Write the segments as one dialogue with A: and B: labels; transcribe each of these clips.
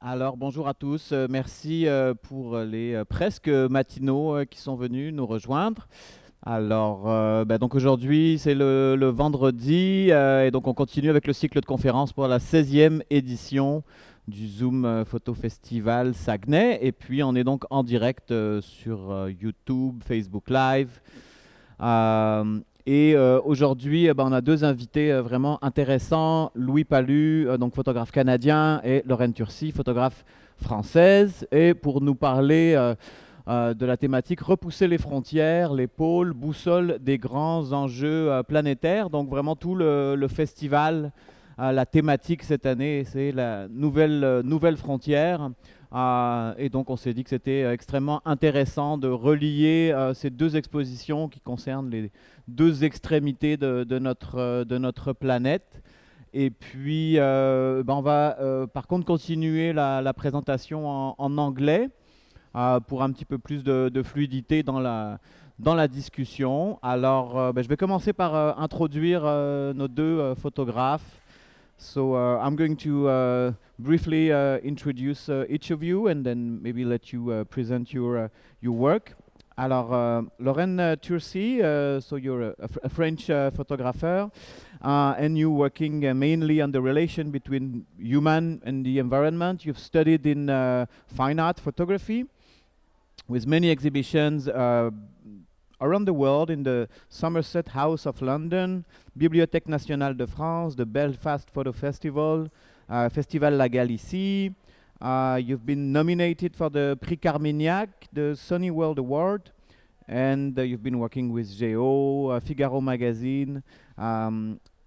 A: Alors bonjour à tous, merci pour les presque matinaux qui sont venus nous rejoindre. Alors donc aujourd'hui c'est le vendredi et donc on continue avec le cycle de conférences pour la 16e édition du Zoom Photo Festival Saguenay et puis on est donc en direct sur YouTube, Facebook Live. Aujourd'hui, on a deux invités vraiment intéressants, Louie Palue, donc photographe canadien, et Lorraine Turci, photographe française. Et pour nous parler de la thématique Repousser les frontières, les pôles, Boussoles des grands enjeux planétaires. Donc vraiment tout le festival, la thématique cette année, c'est la nouvelle frontière. Et donc on s'est dit que c'était extrêmement intéressant de relier ces deux expositions qui concernent les deux extrémités de notre planète. Et puis on va par contre continuer la présentation en anglais pour un petit peu plus de fluidité dans la discussion. Alors je vais commencer par introduire nos deux photographes. So I'm going to briefly introduce each of you and then maybe let you present your work. Alors, Lorraine Turci, so you're a French photographer and you're working mainly on the relation between human and the environment. You've studied in fine art photography with many exhibitions around the world in the Somerset House of London, Bibliothèque Nationale de France, the Belfast Photo Festival, Festival La Galicie. You've been nominated for the Prix Carmignac, the Sony World Award, and you've been working with Géo, Figaro Magazine,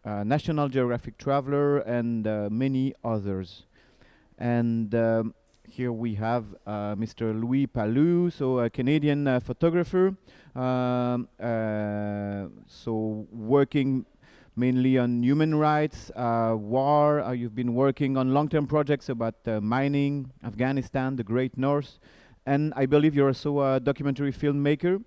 A: National Geographic Traveler, and many others. And here we have Mr. Louie Palue, so a Canadian photographer, so working mainly on human rights, war. You've been working on long-term projects about mining, Afghanistan, the Great North, and I believe you're also a documentary filmmaker.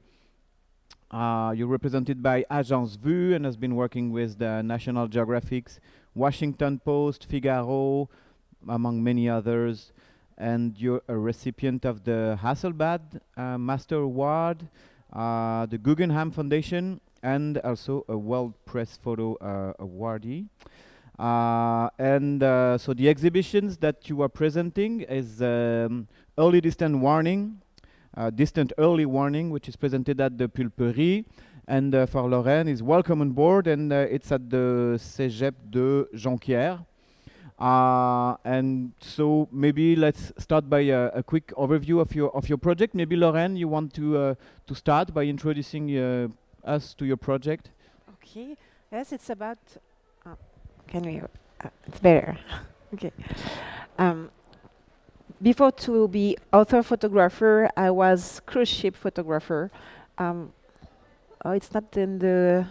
A: You're represented by Agence Vue and has been working with the National Geographic's Washington Post, Figaro, among many others. And you're a recipient of the Hasselblad Master Award, the Guggenheim Foundation, and also a World Press Photo awardee. So the exhibitions that you are presenting is Early Distant Warning, Distant Early Warning, which is presented at the Pulperie, and for Lorraine is Welcome on Board, and it's at the Cégep de Jonquière. And so maybe let's start by a quick overview of your project. Maybe Lorraine, you want to start by introducing us to your project.
B: Okay. Yes, it's about. Can we? It's better. Okay. Before to be author photographer, I was cruise ship photographer. Oh, it's not in the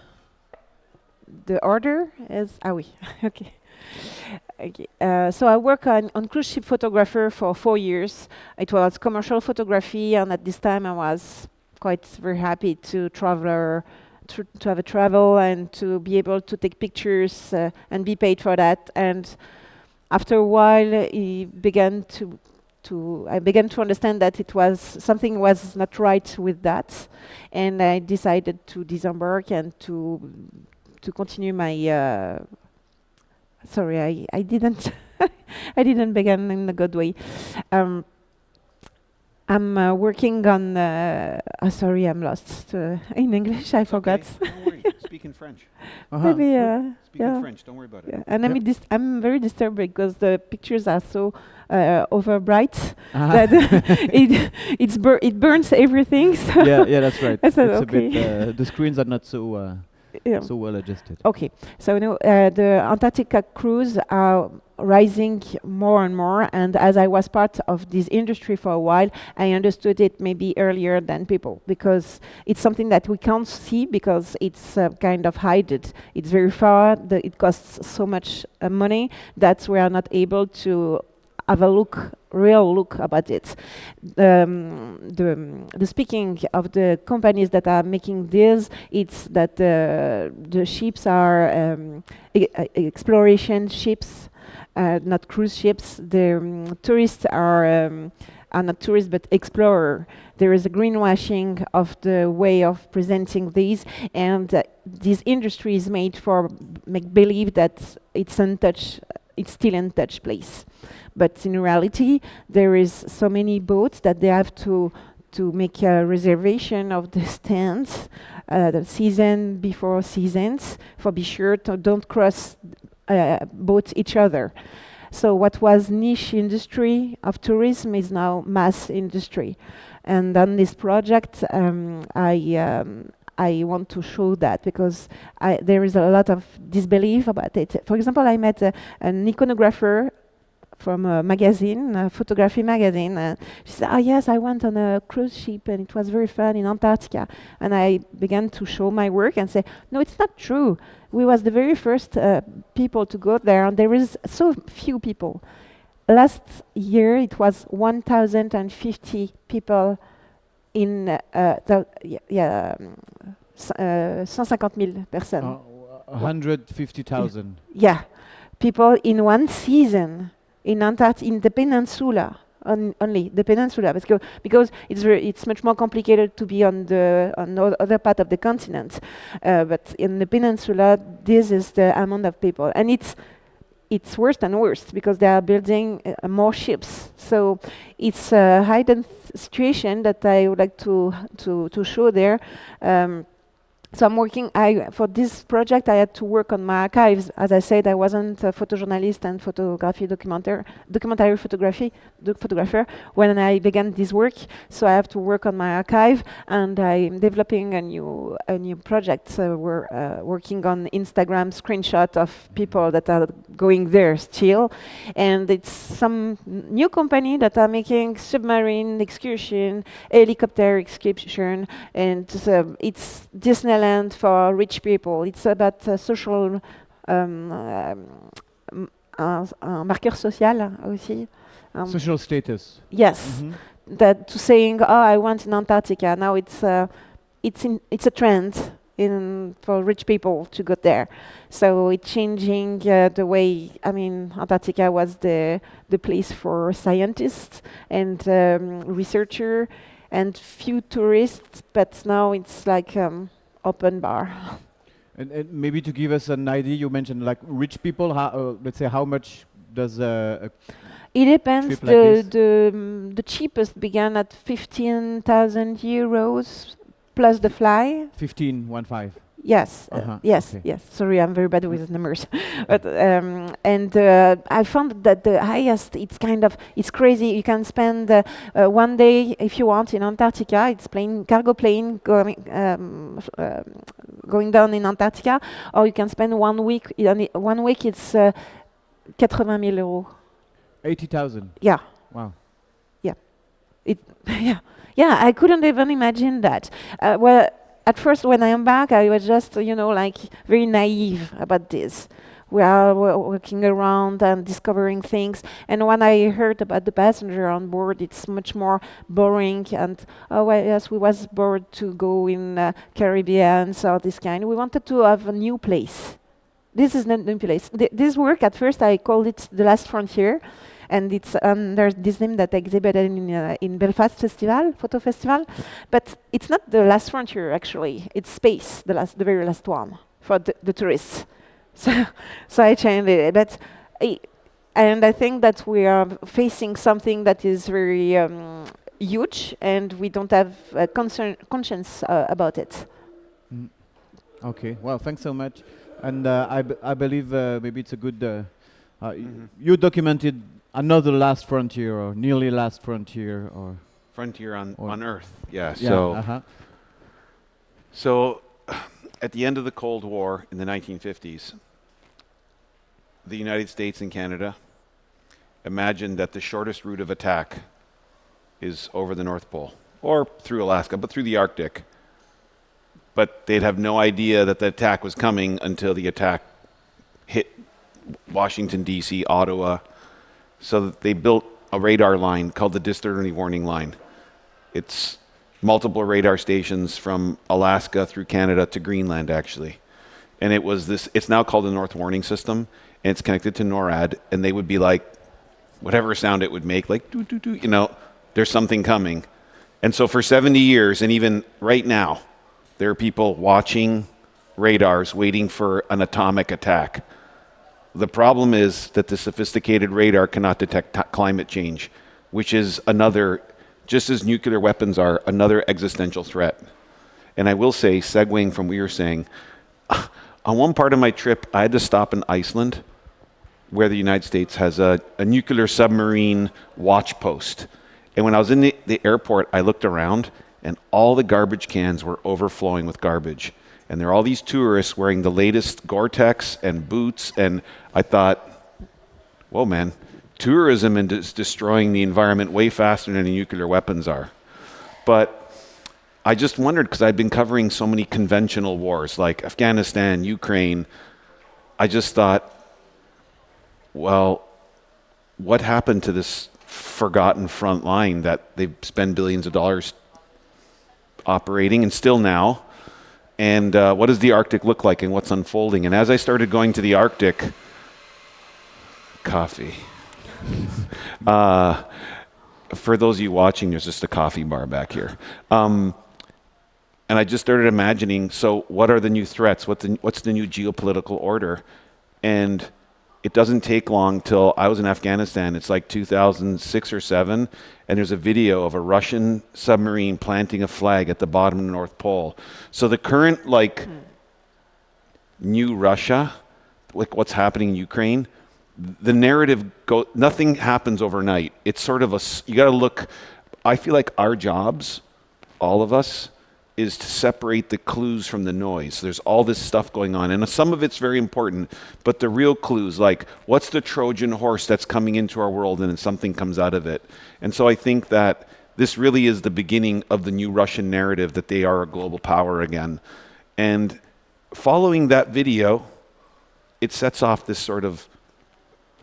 B: order. Is oui. Okay. Okay. So I work on cruise ship photographer for 4 years. It was commercial photography, and at this time I was quite very happy to to have a travel and to be able to take pictures and be paid for that. And after a while, I began to understand that it was something was not right with that, and I decided to disembark and to continue my. Sorry, I didn't I didn't begin in a good way. I'm working on. Sorry, I'm lost in English. I forgot.
C: Okay. Don't worry. Speak in French.
B: Maybe.
C: Speak in French. Don't worry about it.
B: Yeah. And I'm very disturbed because the pictures are so over bright that it burns everything. So
A: Yeah, that's right. It's
B: okay.
A: a bit. The screens are not so. So well adjusted.
B: Okay, so the Antarctica cruise are rising more and more, and as I was part of this industry for a while, I understood it maybe earlier than people, because it's something that we can't see because it's kind of hidden. It's very far, it costs so much money that we are not able to have a real look about it. The speaking of the companies that are making this, it's that the ships are exploration ships, not cruise ships. The tourists are not tourists but explorer. There is a greenwashing of the way of presenting these, and this industry is made for make believe that it's untouched. It's still untouched place, but in reality, there is so many boats that they have to make a reservation of the stands the season before seasons for be sure to don't cross boats each other. So what was niche industry of tourism is now mass industry. And on this project, I want to show that because there is a lot of disbelief about it. For example, I met an iconographer from a magazine, a photography magazine. She said, "Oh yes, I went on a cruise ship and it was very fun in Antarctica." And I began to show my work and say, "No, it's not true. We was the very first people to go there, and there is so few people. Last year it was 1,050 people in 150,000 personnes.
A: 150,000.
B: Yeah, people in one season in the peninsula only the peninsula, because it's much more complicated to be on the other part of the continent, but in the peninsula this is the amount of people, and it's worse and worse because they are building more ships. So it's a hidden situation that I would like to show there. So I'm working, for this project I had to work on my archives. As I said, I wasn't a photojournalist and documentary photographer when I began this work, so I have to work on my archive, and I'm developing a new project. So we're working on Instagram screenshot of people that are going there still, and it's some new company that are making submarine excursion, helicopter excursion, and it's Disneyland for rich people. It's about social un marqueur social aussi.
A: Social status.
B: Yes, that to saying, "Oh, I went in Antarctica." Now it's a trend for rich people to go there. So it's changing the way. I mean, Antarctica was the place for scientists and researcher and few tourists, but now it's like open bar.
A: And maybe to give us an idea, you mentioned like rich people. Let's say how much does
B: it depends.
A: Trip like
B: The cheapest began at 15,000 euros plus the fly.
A: 15.
B: Yes, yes,
A: okay.
B: yes. Sorry, I'm very bad with numbers. But I found that the highest, it's crazy. You can spend 1 day if you want in Antarctica. It's cargo plane going down in Antarctica, or you can spend 1 week. 1 week, it's 80,000 euros.
A: 80,000.
B: Yeah.
A: Wow.
B: Yeah. Yeah. I couldn't even imagine that. Well. At first, when I embarked, I was just, like very naive about this. We are walking around and discovering things. And when I heard about the passenger on board, it's much more boring. And we was bored to go in Caribbean or this kind. We wanted to have a new place. This is not a new place. This work, at first, I called it The Last Frontier. And it's there's this name that exhibited in Belfast Photo Festival, but it's not the last frontier actually. It's space, the very last one for the tourists. So I changed it, and I think that we are facing something that is very huge, and we don't have conscience about it.
A: Okay. Well, thanks so much, and I believe maybe it's a good. You documented another last frontier, or nearly last frontier, or
C: frontier on Earth. Yeah.
A: Yeah,
C: So, at the end of the Cold War in the 1950s, the United States and Canada imagined that the shortest route of attack is over the North Pole, or through Alaska, but through the Arctic. But they'd have no idea that the attack was coming until the attack hit Washington, D.C., Ottawa. So they built a radar line called the Distant Early Warning Line. It's multiple radar stations from Alaska through Canada to Greenland, actually. And it's now called the North Warning System. and it's connected to NORAD, and they would be like, whatever sound it would make, like, doo, doo, doo, you know, there's something coming. And so for 70 years, and even right now, there are people watching radars waiting for an atomic attack. The problem is that the sophisticated radar cannot detect climate change, which is another, just as nuclear weapons are, another existential threat. And I will say, segueing from what you were saying, on one part of my trip, I had to stop in Iceland, where the United States has a nuclear submarine watch post. And when I was in the airport, I looked around, and all the garbage cans were overflowing with garbage. And there are all these tourists wearing the latest Gore-Tex and boots, and I thought, whoa, man, tourism is destroying the environment way faster than the nuclear weapons are. But I just wondered, because I've been covering so many conventional wars, like Afghanistan, Ukraine, I just thought, well, what happened to this forgotten front line that they've spent billions of dollars operating, and still now? And what does the Arctic look like, and what's unfolding? And as I started going to the Arctic, coffee. For those of you watching, there's just a coffee bar back here. And I just started imagining, so what are the new threats? What's the new geopolitical order? And it doesn't take long till I was in Afghanistan. It's like 2006 or 7, and there's a video of a Russian submarine planting a flag at the bottom of the North Pole. So the current, like, new Russia, like what's happening in Ukraine, the narrative nothing happens overnight. It's sort of you got to look. I feel like our jobs, all of us, is to separate the clues from the noise. There's all this stuff going on, and some of it's very important, but the real clues, like what's the Trojan horse that's coming into our world, and then something comes out of it. And so I think that this really is the beginning of the new Russian narrative that they are a global power again. And following that video, it sets off this sort of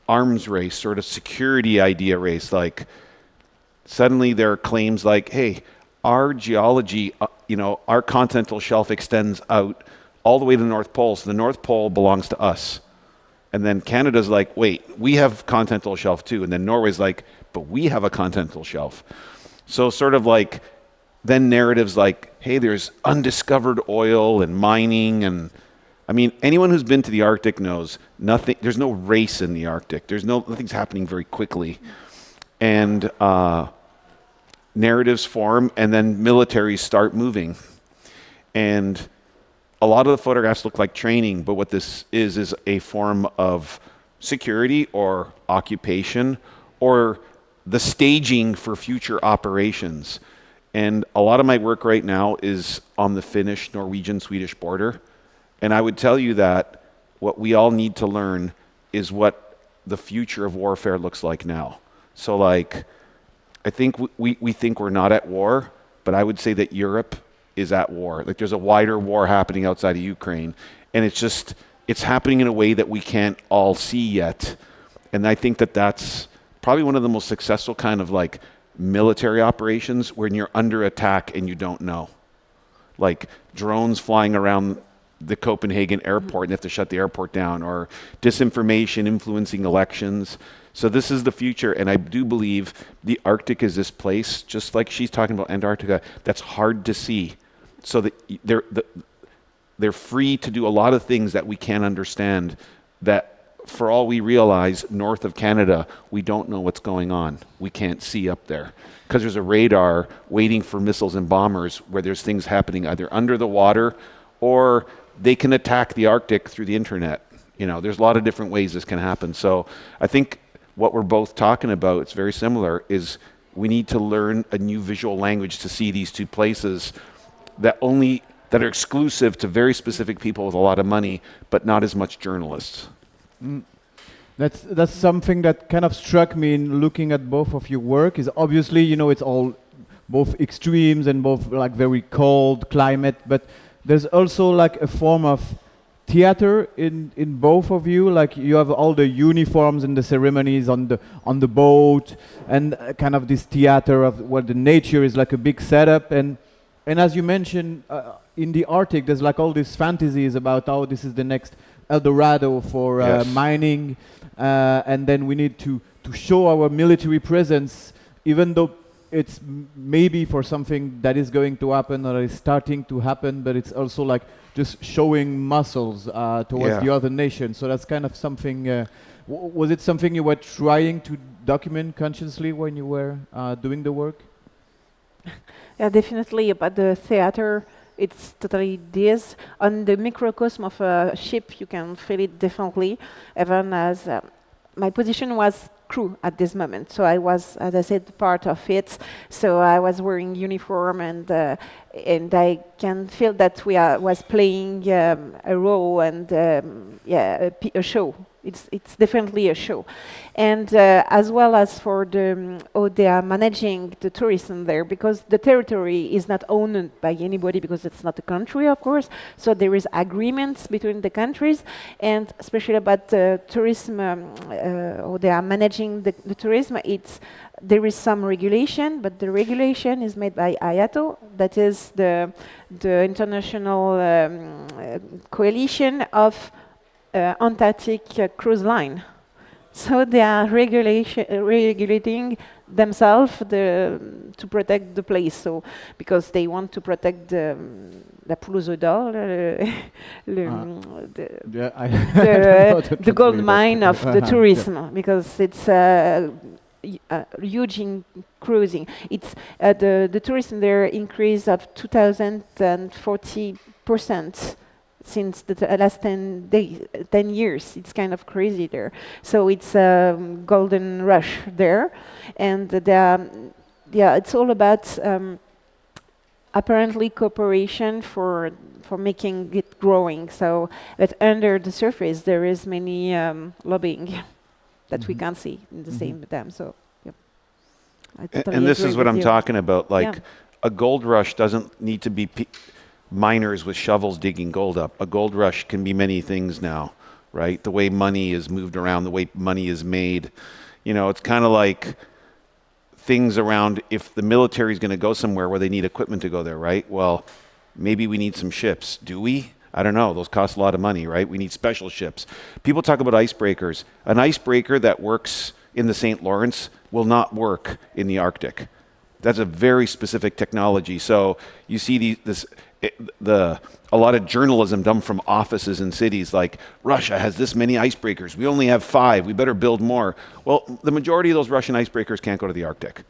C: arms race, sort of security idea race. Like suddenly there are claims like, hey, our geology, our continental shelf extends out all the way to the North Pole, so the North Pole belongs to us. And then Canada's like, wait, we have continental shelf too. And then Norway's like, but we have a continental shelf. So sort of like, then narratives like, hey, there's undiscovered oil and mining, and I mean, anyone who's been to the Arctic knows there's no race in the Arctic. Nothing's happening very quickly. And narratives form, and then militaries start moving. And a lot of the photographs look like training, but what this is a form of security or occupation or the staging for future operations. And a lot of my work right now is on the Finnish, Norwegian, Swedish border. And I would tell you that what we all need to learn is what the future of warfare looks like now. So like, I think we think we're not at war, but I would say that Europe is at war. Like there's a wider war happening outside of Ukraine, and it's happening in a way that we can't all see yet. And I think that that's probably one of the most successful kind of like military operations when you're under attack and you don't know. Like drones flying around the Copenhagen airport and they have to shut the airport down, or disinformation influencing elections. So this is the future, and I do believe the Arctic is this place, just like she's talking about Antarctica, that's hard to see. So that they're free to do a lot of things that we can't understand, that for all we realize, north of Canada, we don't know what's going on. We can't see up there because there's a radar waiting for missiles and bombers where there's things happening either under the water, or they can attack the Arctic through the internet. There's a lot of different ways this can happen. So I think what we're both talking about, it's very similar, is we need to learn a new visual language to see these two places that are exclusive to very specific people with a lot of money, but not as much journalists.
A: That's something that kind of struck me in looking at both of your work, is obviously, it's all both extremes and both like very cold climate, but there's also like a form of theater in both of you. Like you have all the uniforms and the ceremonies on the boat, and kind of this theater of where the nature is like a big setup. And as you mentioned, in the Arctic, there's like all these fantasies about how this is the next El Dorado for
C: Yes.
A: mining, and then we need to show our military presence, even though it's maybe for something that is going to happen or is starting to happen, but it's also like just showing muscles towards
C: Yeah.
A: the other nation. So that's kind of something. Was it something you were trying to document consciously when you were doing the work?
B: Yeah, definitely about the theater. It's totally this. On the microcosm of a ship, you can feel it differently. Even as my position was crew at this moment, so I was, as I said, part of it. So I was wearing uniform, and I can feel that was playing a role and a show. It's definitely a show, and as well as for the how they are managing the tourism there, because the territory is not owned by anybody, because it's not a country, of course. So there is agreements between the countries, and especially about the tourism, how they are managing the tourism. There is some regulation, but the regulation is made by IATO, that is the international coalition of Antarctic cruise line. So they are regulating themselves to protect the place. So because they want to protect la poule aux œufs d'or,
A: Yeah, I
B: the gold mine of the tourism, because it's huge in cruising. It's the tourism there increase of 2,040% since the last 10 years. It's kind of crazy there. So it's a golden rush there, and it's all about apparently cooperation for making it growing. So, but under the surface there is many lobbying that we can't see in the same time. So, yep. I totally
C: And this
B: agree
C: is what
B: with
C: I'm
B: you.
C: talking about. Like,
B: Yeah.
C: a gold rush doesn't need to be miners with shovels digging gold up. A gold rush can be many things now, right? The way money is moved around, the way money is made. You know, it's kind of like things around, if the military is going to go somewhere where they need equipment to go there, right? Well, maybe we need some ships. Do we? I don't know. Those cost a lot of money, right? We need special ships. People talk about icebreakers. An icebreaker that works in the St. Lawrence will not work in the Arctic. That's a very specific technology. So you see a lot of journalism done from offices in cities, like Russia has this many icebreakers. We only have 5. We better build more. Well, the majority of those Russian icebreakers can't go to the Arctic.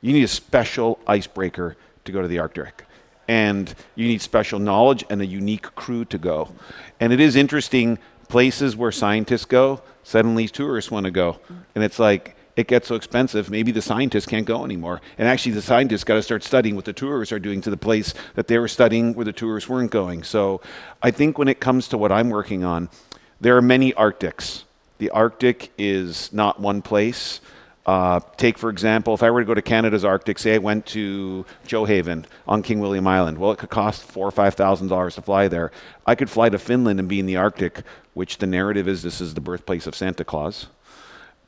C: You need a special icebreaker to go to the Arctic. And you need special knowledge and a unique crew to go. And it is interesting, places where scientists go, suddenly tourists want to go. And it's like, it gets so expensive, maybe the scientists can't go anymore. And actually the scientists got to start studying what the tourists are doing to the place that they were studying where the tourists weren't going. So I think when it comes to what I'm working on, there are many Arctics. The Arctic is not one place. Take, for example, if I were to go to Canada's Arctic, say I went to Johaven on King William Island. Well, it could cost $4,000 or $5,000 to fly there. I could fly to Finland and be in the Arctic, which the narrative is this is the birthplace of Santa Claus.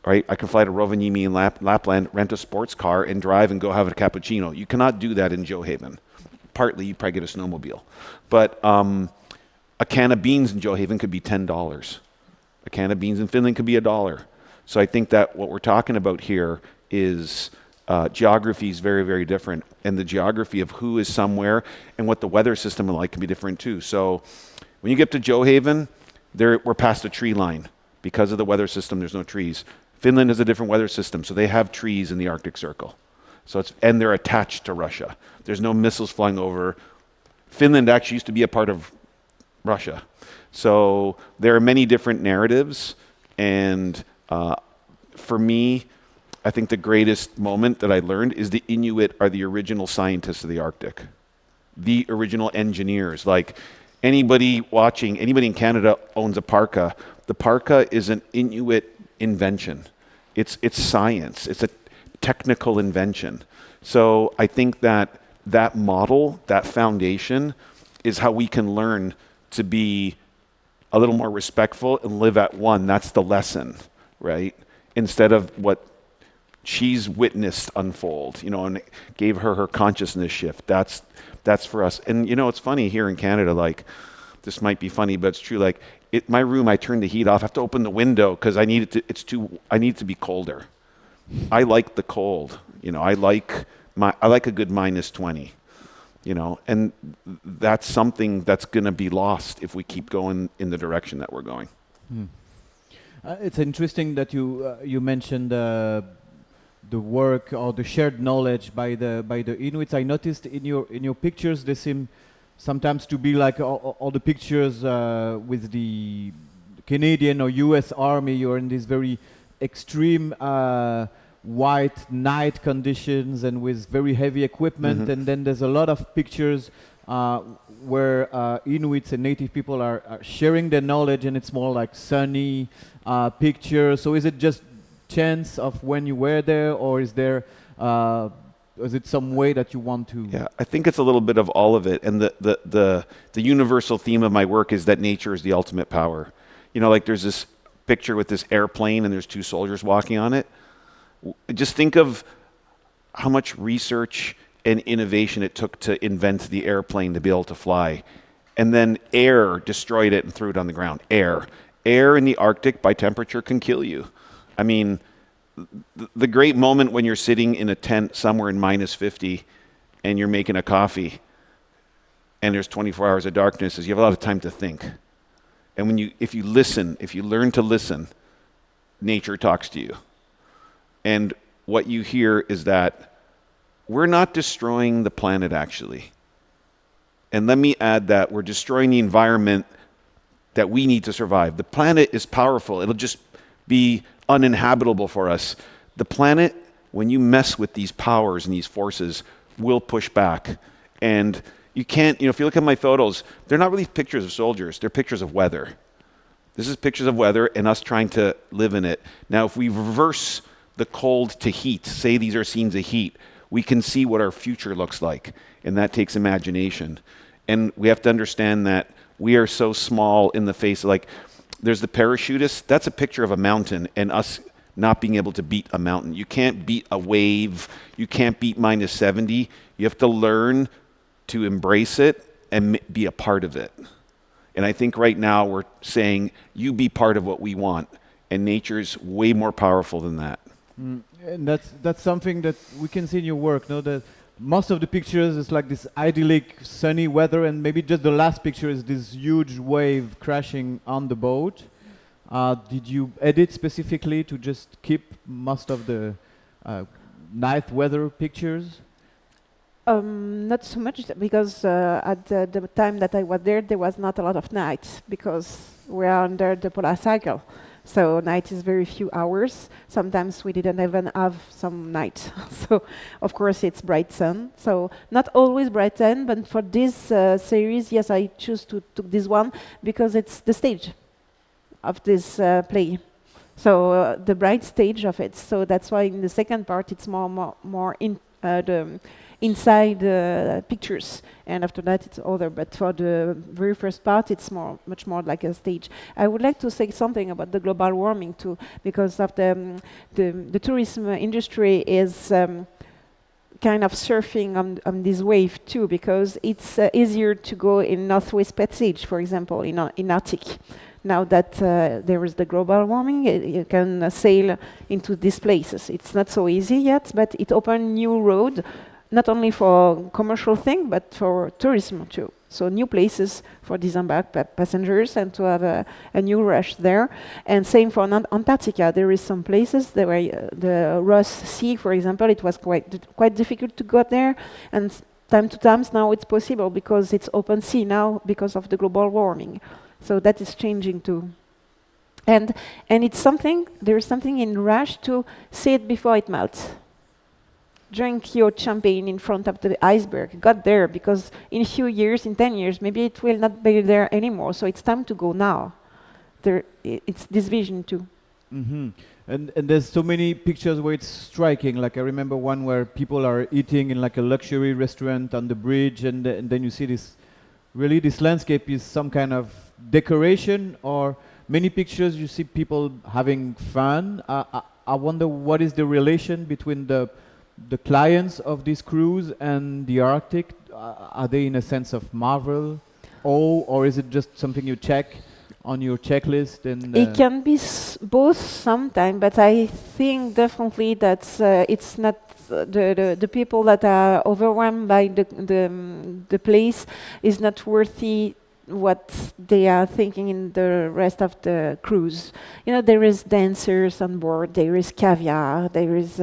C: Right? I can fly to Rovaniemi in Lapland, rent a sports car, and drive and go have a cappuccino. You cannot do that in Johaven. Partly, you'd probably get a snowmobile. But a can of beans in Johaven could be $10. A can of beans in Finland could be $1. So I think that what we're talking about here is geography is very, very different. And the geography of who is somewhere and what the weather system is like can be different too. So when you get to Johaven, we're past a tree line. Because of the weather system, there's no trees. Finland has a different weather system, so they have trees in the Arctic Circle. And they're attached to Russia. There's no missiles flying over. Finland actually used to be a part of Russia. So there are many different narratives, and for me, I think the greatest moment that I learned is the Inuit are the original scientists of the Arctic. The original engineers. Like anybody in Canada owns a parka. The parka is an Inuit invention. It's science. It's a technical invention. So I think that model, that foundation, is how we can learn to be a little more respectful and live at one. That's the lesson, right? Instead of what she's witnessed unfold, and it gave her consciousness shift. That's for us. And it's funny here in Canada, like this might be funny, but it's true. Like my room, I turn the heat off. I have to open the window because I need it to. I need it to be colder. I like the cold. I like a good -20. And that's something that's going to be lost if we keep going in the direction that we're going.
A: It's interesting that you mentioned the work or the shared knowledge by the Inuits. I noticed in your pictures they seem sometimes to be like all the pictures with the Canadian or U.S. Army. You're in these very extreme white night conditions and with very heavy equipment, and then there's a lot of pictures where Inuits and native people are sharing their knowledge, and it's more like sunny pictures. So is it just chance of when you were there, or is it some way that you want to?
C: Yeah, I think it's a little bit of all of it, and the universal theme of my work is that nature is the ultimate power. Like there's this picture with this airplane and there's two soldiers walking on it. Just think of how much research and innovation it took to invent the airplane to be able to fly. And then air destroyed it and threw it on the ground. Air in the Arctic by temperature can kill you. I mean, the great moment when you're sitting in a tent somewhere in -50 and you're making a coffee and there's 24 hours of darkness is you have a lot of time to think. And if you learn to listen, nature talks to you. And what you hear is that we're not destroying the planet, actually. And let me add that we're destroying the environment that we need to survive. The planet is powerful. It'll just be uninhabitable for us. The planet, when you mess with these powers and these forces, will push back. And you can't, if you look at my photos, they're not really pictures of soldiers. They're pictures of weather. This is pictures of weather and us trying to live in it. Now, if we reverse the cold to heat, say these are scenes of heat, we can see what our future looks like, and that takes imagination. And we have to understand that we are so small in the face of, like, there's the parachutist, that's a picture of a mountain, and us not being able to beat a mountain. You can't beat a wave, you can't beat -70, you have to learn to embrace it and be a part of it. And I think right now we're saying, you be part of what we want, and nature's way more powerful than that.
A: And that's something that we can see in your work, no? That most of the pictures is like this idyllic sunny weather, and maybe just the last picture is this huge wave crashing on the boat. Did you edit specifically to just keep most of the night weather pictures?
B: Not so much, because at the time that I was there was not a lot of night, because we're under the polar cycle. So night is very few hours. Sometimes we didn't even have some night. So of course it's bright sun. So not always bright sun, but for this series, yes, I choose to took this one because it's the stage of this play. So the bright stage of it. So that's why in the second part it's more in the inside pictures, and after that it's other. But for the very first part, it's much more like a stage. I would like to say something about the global warming too, because of the tourism industry is kind of surfing on this wave too, because it's easier to go in Northwest Passage, for example, in Arctic. Now that there is the global warming, you can sail into these places. It's not so easy yet, but it opened new road, not only for commercial thing, but for tourism too. So new places for disembarked passengers, and to have a new rush there. And same for Antarctica. There is some places that were the Ross Sea, for example, it was quite difficult to go there. And time to time now it's possible because it's open sea now because of the global warming. So that is changing too. And it's something, there is something in rush to see it before it melts. Drink your champagne in front of the iceberg. Got there, because in a few years, in 10 years, maybe it will not be there anymore. So it's time to go now. It's this vision too.
A: Mm-hmm. And there's so many pictures where it's striking. Like I remember one where people are eating in like a luxury restaurant on the bridge, and then you see this. Really, this landscape is some kind of decoration, or many pictures you see people having fun. I wonder what is the relation between the clients of this cruise and the Arctic. Are they in a sense of marvel? all, or is it just something you check on your checklist? And
B: It can be both sometime, but I think definitely that it's not the people that are overwhelmed by the place is not worthy what they are thinking in the rest of the cruise. You know, there is dancers on board, there is caviar, there is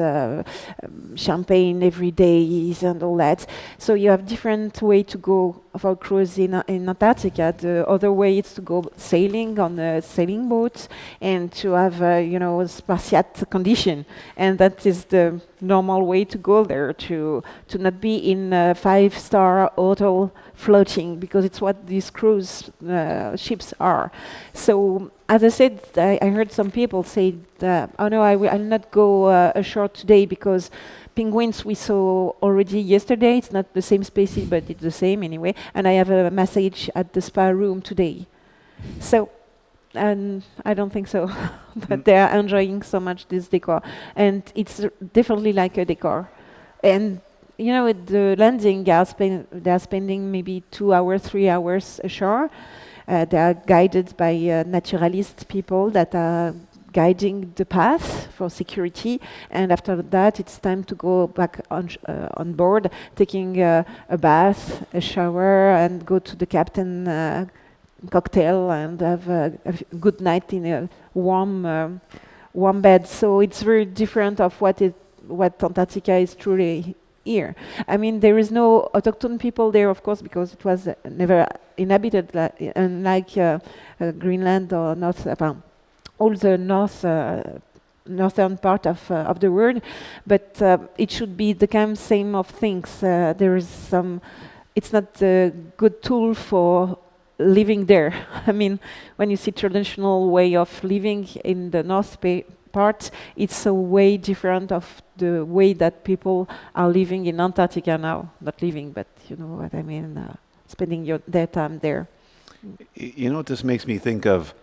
B: champagne every day and all that. So you have different way to go for cruise in Antarctica. The other way is to go sailing on a sailing boat and to have spartiate condition, and that is the normal way to go there, to not be in a 5-star hotel floating, because it's what these cruise ships are. So as I said, I heard some people say that, oh no, I'll not go ashore today because penguins we saw already yesterday. It's not the same species, but it's the same anyway. And I have a massage at the spa room today. So, and I don't think so, but they are enjoying so much this decor. And it's definitely like a decor. And you know, at the landing, they are spending maybe 2 hours, 3 hours ashore. They are guided by naturalist people that are guiding the path for security. And after that, it's time to go back on board, taking a bath, a shower, and go to the captain cocktail and have a good night in a warm bed. So it's very different of what Antarctica is truly here. I mean, there is no autochthone people there, of course, because it was never inhabited, unlike Greenland or all the northern part of the world. But it should be the same of things. There is some. It's not a good tool for living there. I mean, when you see traditional way of living in the north part, it's a way different of the way that people are living in Antarctica now. Not living, but you know what I mean, spending their time there.
C: You know what this makes me think of?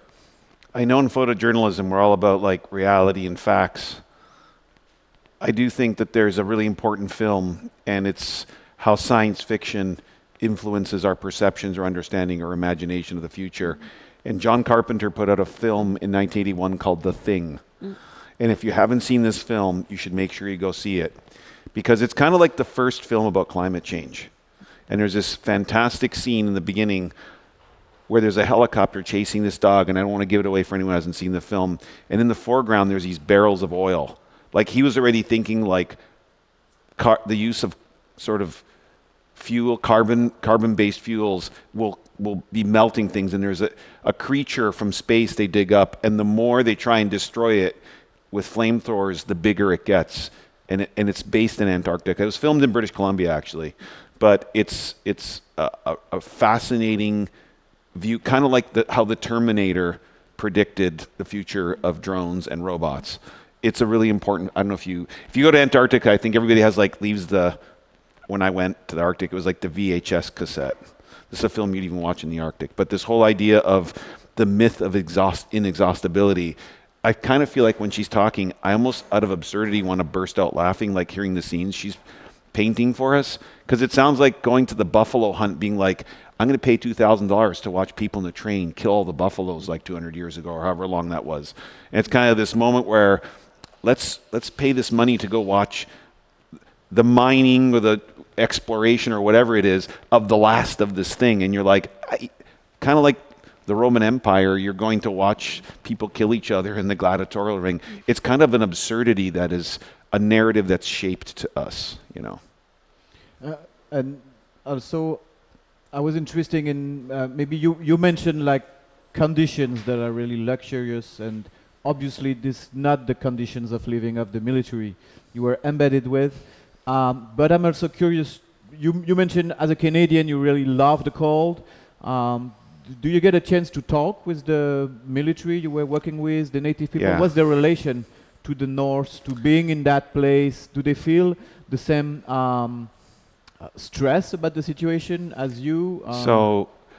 C: I know in photojournalism we're all about like reality and facts. I do think that there's a really important film, and it's how science fiction influences our perceptions or understanding or imagination of the future. And John Carpenter put out a film in 1981 called The Thing. And if you haven't seen this film, you should make sure you go see it, because it's kind of like the first film about climate change. And there's this fantastic scene in the beginning where there's a helicopter chasing this dog, and I don't want to give it away for anyone who hasn't seen the film. And in the foreground, there's these barrels of oil. Like, he was already thinking like the use of sort of fuel, carbon-based fuels will be melting things. And there's a creature from space they dig up, and the more they try and destroy it with flamethrowers, the bigger it gets. And it's based in Antarctica. It was filmed in British Columbia, actually. But it's a fascinating view, kind of like how the Terminator predicted the future of drones and robots. It's a really important. I don't know if you go to Antarctica, I think everybody leaves the. When I went to the Arctic, it was like the VHS cassette. This is a film you'd even watch in the Arctic. But this whole idea of the myth of inexhaustibility, I kind of feel like when she's talking, I almost out of absurdity want to burst out laughing, like hearing the scenes she's painting for us, because it sounds like going to the buffalo hunt, being like, I'm going to pay $2,000 to watch people in the train kill all the buffaloes like 200 years ago or however long that was. And it's kind of this moment where let's pay this money to go watch the mining or the exploration or whatever it is of the last of this thing. And you're like, kind of like the Roman Empire, you're going to watch people kill each other in the gladiatorial ring. It's kind of an absurdity that is a narrative that's shaped to us, you know.
A: And also, I was interested in maybe you mentioned like conditions that are really luxurious, and obviously this not the conditions of living of the military you were embedded with. But I'm also curious, you mentioned as a Canadian you really love the cold. Do you get a chance to talk with the military you were working with, the native people?
C: Yeah.
A: What's their relation to the north, to being in that place? Do they feel the same stress about the situation as you?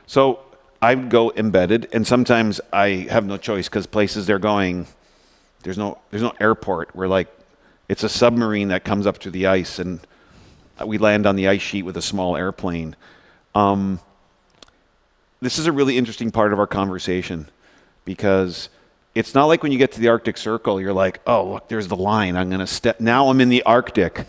C: So I go embedded, and sometimes I have no choice because places they're going, there's no airport. We're like, it's a submarine that comes up through the ice, and we land on the ice sheet with a small airplane. this is a really interesting part of our conversation, because it's not like when you get to the Arctic Circle, you're like, oh, look, there's the line. I'm going to step. Now I'm in the Arctic.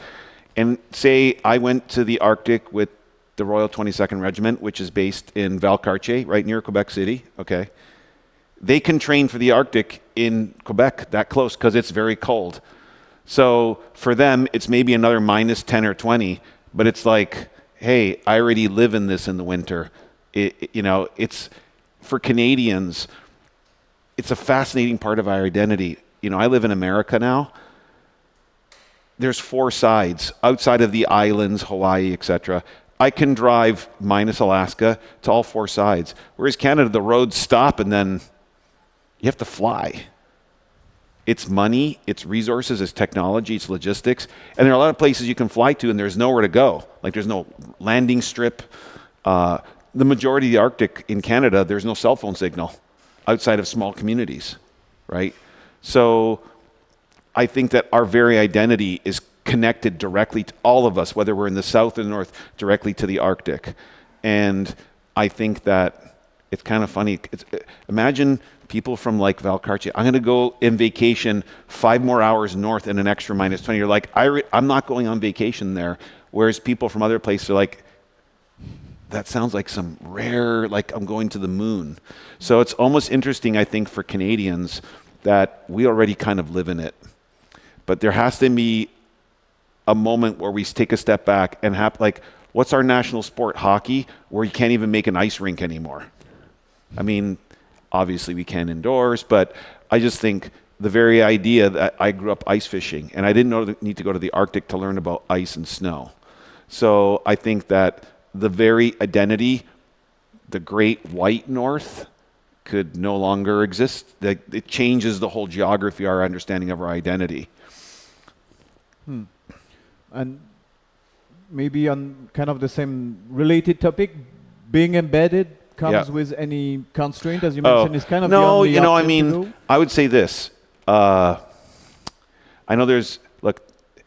C: And say I went to the Arctic with the Royal 22nd Regiment, which is based in Valcartier, right near Quebec City. Okay. They can train for the Arctic in Quebec that close because it's very cold. So for them, it's maybe another minus 10 or 20, but it's like, hey, I already live in this in the winter. It's for Canadians, it's a fascinating part of our identity. I live in America now. There's 4 sides outside of the islands, Hawaii, etc. I can drive minus Alaska to all 4 sides. Whereas Canada, the roads stop and then you have to fly. It's money, it's resources, it's technology, it's logistics. And there are a lot of places you can fly to and there's nowhere to go. Like there's no landing strip. The majority of the Arctic in Canada, there's no cell phone signal outside of small communities, right? So I think that our very identity is connected directly to all of us, whether we're in the south or the north, directly to the Arctic. And I think that it's kind of funny. Imagine people from like Valcartier. I'm going to go in vacation 5 more hours north and an extra minus 20. You're like, I'm not going on vacation there. Whereas people from other places are like, that sounds like some rare, like I'm going to the moon. So it's almost interesting, I think, for Canadians that we already kind of live in it. But there has to be a moment where we take a step back and have, like, what's our national sport? Hockey, where you can't even make an ice rink anymore. I mean, obviously we can indoors, but I just think the very idea that I grew up ice fishing and I didn't need to go to the Arctic to learn about ice and snow. So I think that the very identity, the great white north, could no longer exist. It changes the whole geography, our understanding of our identity.
A: And maybe on kind of the same related topic, being embedded comes with any constraint, as you mentioned, is kind of the only option to do?
C: I would say this. I know look,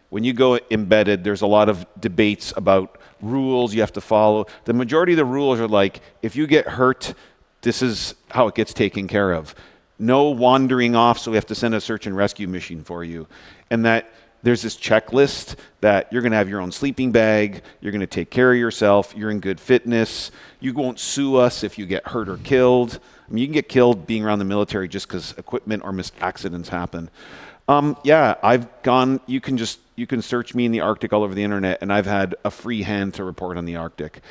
C: when you go embedded, there's a lot of debates about rules you have to follow. The majority of the rules are like, if you get hurt, this is how it gets taken care of. No wandering off, so we have to send a search and rescue mission for you. And that there's this checklist that you're going to have your own sleeping bag, you're going to take care of yourself, you're in good fitness, you won't sue us if you get hurt or killed. I mean, you can get killed being around the military just because equipment or accidents happen. I've gone, you can search me in the Arctic all over the internet, and I've had a free hand to report on the Arctic.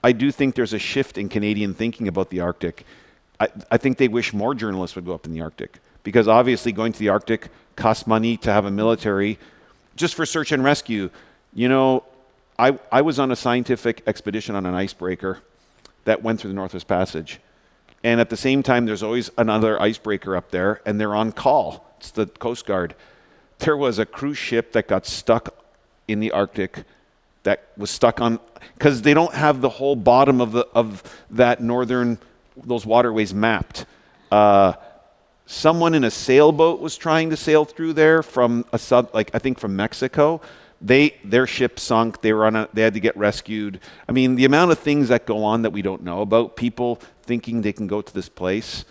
C: I do think there's a shift in Canadian thinking about the Arctic. I think they wish more journalists would go up in the Arctic, because obviously going to the Arctic costs money to have a military. Just for search and rescue, I was on a scientific expedition on an icebreaker that went through the Northwest Passage. And at the same time, there's always another icebreaker up there, and they're on call. It's the Coast Guard. There was a cruise ship that got stuck in the Arctic that was stuck on, because they don't have the whole bottom of that those waterways mapped. Someone in a sailboat was trying to sail through there from I think from Mexico. Their ship sunk. They had to get rescued. I mean, the amount of things that go on that we don't know about, people thinking they can go to this place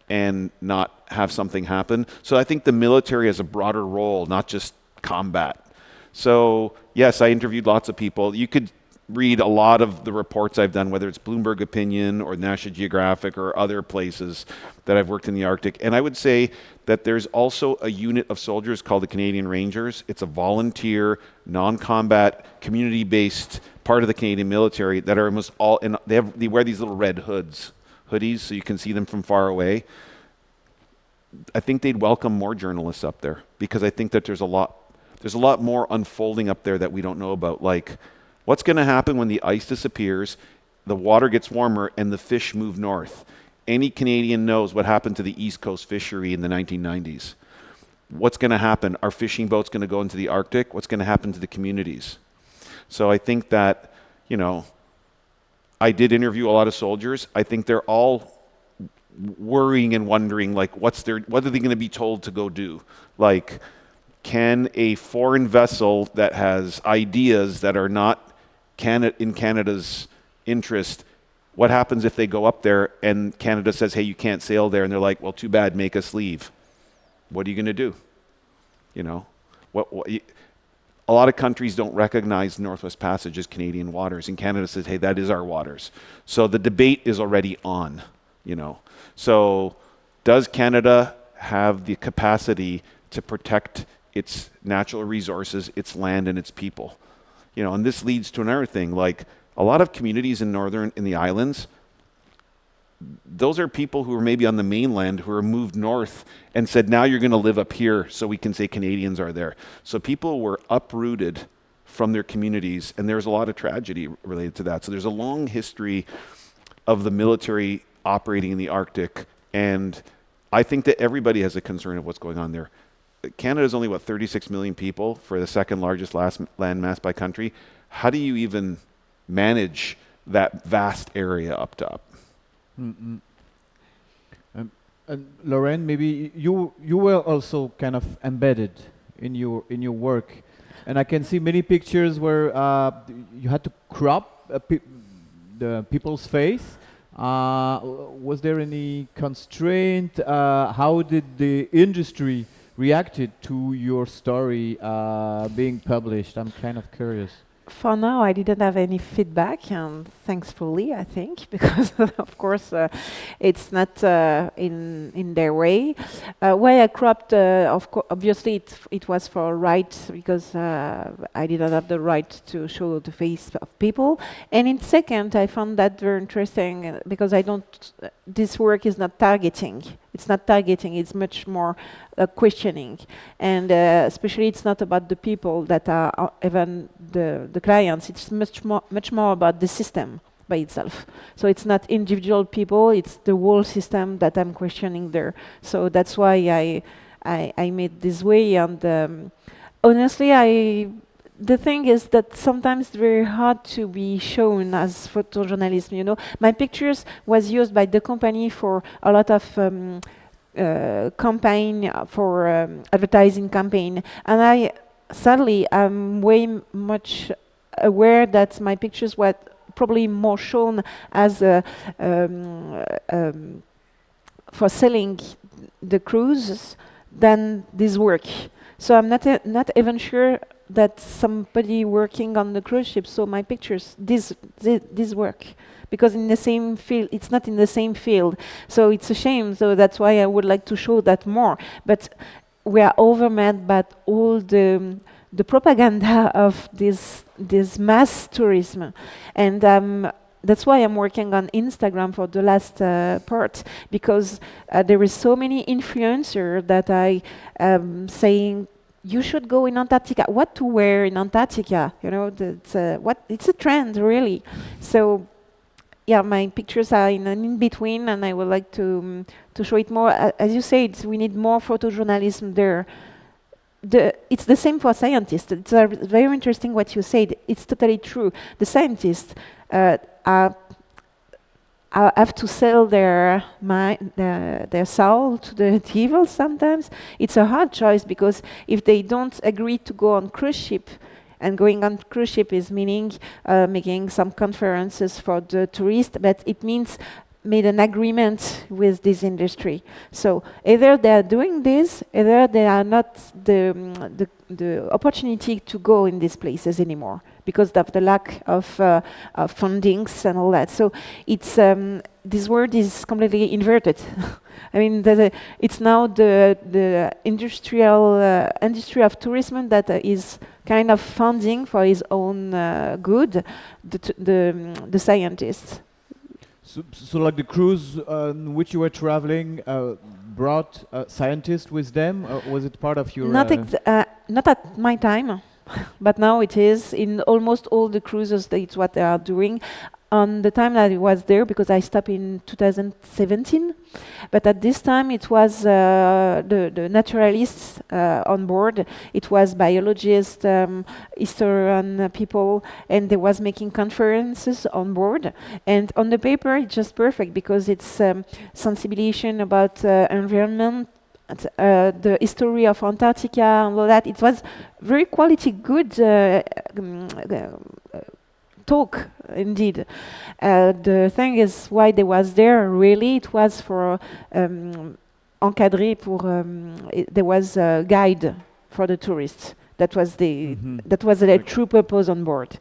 C: and not have something happen. So I think the military has a broader role, not just combat. So yes, I interviewed lots of people. You could read a lot of the reports I've done, whether it's Bloomberg Opinion or National Geographic or other places that I've worked in the Arctic. And I would say that there's also a unit of soldiers called the Canadian Rangers. It's a volunteer, non-combat, community-based part of the Canadian military that are almost all, and they wear these little red hoodies, so you can see them from far away. I think they'd welcome more journalists up there, because I think that there's a lot more unfolding up there that we don't know about. Like, what's going to happen when the ice disappears, the water gets warmer, and the fish move north? Any Canadian knows what happened to the East Coast fishery in the 1990s. What's going to happen? Are fishing boats going to go into the Arctic? What's going to happen to the communities? So I think that, I did interview a lot of soldiers. I think they're all worrying and wondering, like, what are they going to be told to go do? Like, can a foreign vessel that has ideas that are not in Canada's interest What happens if they go up there and Canada says, hey, you can't sail there, and they're like, well, too bad, make us leave. What are you going to do? You know, a lot of countries don't recognize Northwest Passage as Canadian waters, and Canada says, hey, that is our waters. So the debate is already on, you know. So does Canada have the capacity to protect its natural resources, its land, and its people? You know, and this leads to another thing, like a lot of communities in the islands, those are people who are maybe on the mainland who are moved north and said, now you're going to live up here so we can say Canadians are there. So people were uprooted from their communities, and there's a lot of tragedy related to that. So there's a long history of the military operating in the Arctic, and I think that everybody has a concern of what's going on there. Canada is only, 36 million people for the second largest land mass by country. How do you even manage that vast area up to up?
A: Mm-mm. And Lorraine, maybe you were also kind of embedded in your work, and I can see many pictures where you had to crop the people's face. Was there any constraint? How did the industry reacted to your story being published? I'm kind of curious.
B: For now, I didn't have any feedback, and thankfully, I think, because of course it's not in their way. Why I cropped, obviously it was for rights, because I didn't have the right to show the face of people. And in second, I found that very interesting because this work is not targeting. It's not targeting, it's much more questioning. And especially it's not about the people that are even the clients, it's much more about the system by itself. So it's not individual people, it's the whole system that I'm questioning there. So that's why I made this way. And honestly, the thing is that sometimes it's very hard to be shown as photojournalism, you know. My pictures was used by the company for a lot of campaign, for advertising campaign. And sadly, I'm way much aware that my pictures were probably more shown as for selling the cruises than this work. So I'm not even sure that somebody working on the cruise ship saw my pictures, this work, because in the same field, it's not in the same field. So it's a shame. So that's why I would like to show that more. But we are overmanned by all the propaganda of this mass tourism, and that's why I'm working on Instagram for the last part, because there is so many influencers that I saying, you should go in Antarctica. What to wear in Antarctica? You know, it's a trend, really. So, yeah, my pictures are in an in-between, and I would like to show it more. As you said, we need more photojournalism there. It's the same for scientists. It's very interesting what you said. It's totally true. The scientists have to sell their soul to the devil sometimes. It's a hard choice, because if they don't agree to go on cruise ship, and going on cruise ship is meaning making some conferences for the tourists, but it means made an agreement with this industry. So either they are doing this, either they are not the opportunity to go in these places anymore because of the lack of fundings and all that. So it's this word is completely inverted. I mean, it's now the industry of tourism that is kind of funding for his own good the scientists.
A: So like the cruise on which you were traveling brought scientists with them? Was it part of your...
B: Not at my time, but now it is. In almost all the cruises, it's what they are doing. On the time that I was there, because I stopped in 2017, but at this time it was the naturalists on board. It was biologists, historian people, and they was making conferences on board. And on the paper, it's just perfect because it's sensibilization about environment, the history of Antarctica and all that. It was very quality, good talk, indeed. The thing is, why they was there, really, it was for encadré pour, there was a guide for the tourists. That was the true purpose on board.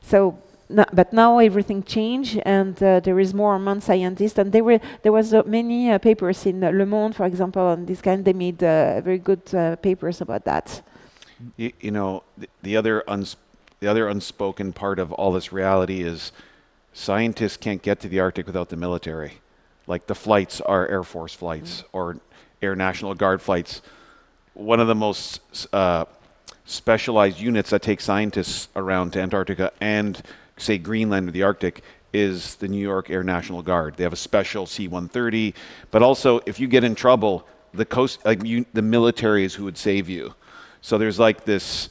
B: So, but now everything changed, and there is more and more scientists, and there was many papers in Le Monde, for example, on this kind. They made very good papers about that.
C: You know, the other unspoken part of all this reality is scientists can't get to the Arctic without the military. Like the flights are Air Force flights or Air National Guard flights. One of the most specialized units that take scientists around to Antarctica and, say, Greenland or the Arctic is the New York Air National Guard. They have a special C-130, but also if you get in trouble, the military is who would save you. So there's like this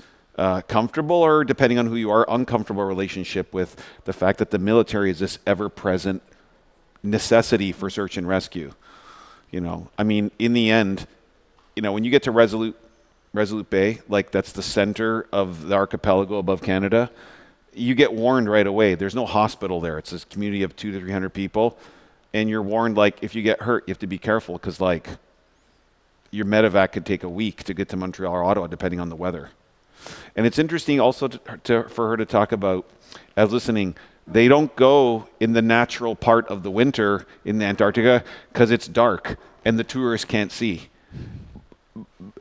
C: comfortable, or depending on who you are, uncomfortable relationship with the fact that the military is this ever-present necessity for search and rescue. You know, I mean, in the end, you know, when you get to Resolute Bay, like that's the center of the archipelago above Canada, you get warned right away. There's no hospital there. It's this community of 200 to 300 people, and you're warned, like, if you get hurt, you have to be careful, because like your medevac could take a week to get to Montreal or Ottawa, depending on the weather. And it's interesting also for her to talk about, as listening, they don't go in the natural part of the winter in the Antarctica because it's dark and the tourists can't see.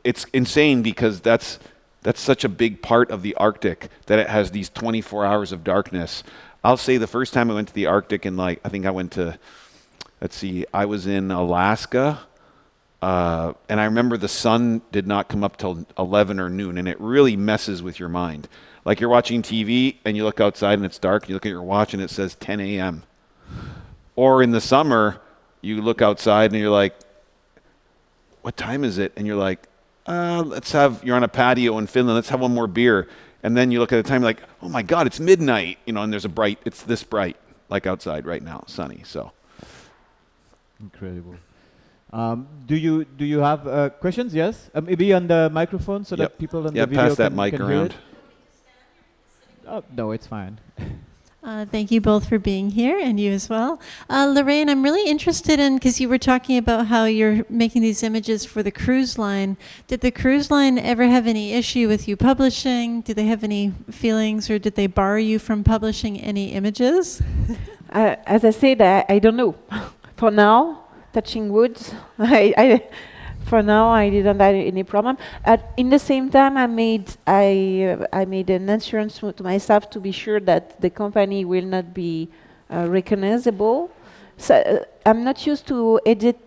C: It's insane because that's such a big part of the Arctic that it has these 24 hours of darkness. I'll say the first time I went to the Arctic, and like, I think I went to, I was in Alaska, and I remember the sun did not come up till 11 or noon, and it really messes with your mind. Like you're watching TV and you look outside and it's dark, and you look at your watch and it says 10 a.m. Or in the summer, you look outside and you're like, what time is it? And you're like, you're on a patio in Finland, let's have one more beer. And then you look at the time, you're like, oh my God, it's midnight, you know, and it's this bright, like outside right now, sunny, so.
A: Incredible. Do you have questions? Yes? Maybe on the microphone so that people on the video
C: pass that
A: can
C: mic
A: hear
C: around.
A: it? Oh, no, it's fine.
D: Thank you both for being here, and you as well. Lorraine, I'm really interested in, because you were talking about how you're making these images for the cruise line. Did the cruise line ever have any issue with you publishing? Did they have any feelings, or did they bar you from publishing any images?
B: As I said, I don't know. For now, touching wood, for now, I didn't have any problem. In the same time, I made an insurance to myself to be sure that the company will not be recognizable. So I'm not used to edit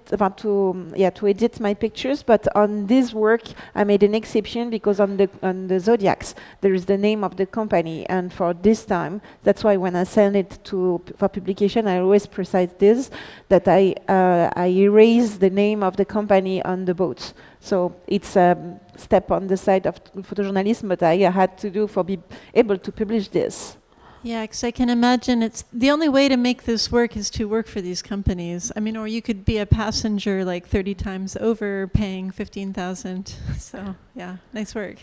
B: my pictures, but on this work I made an exception because on the Zodiacs there is the name of the company, and for this time, that's why when I send it for publication, I always precise this, that I erase the name of the company on the boats. So it's a step on the side of photojournalism, but I had to do for be able to publish this.
D: Yeah, because I can imagine it's the only way to make this work is to work for these companies. I mean, or you could be a passenger like 30 times over, paying $15,000. So yeah, nice work.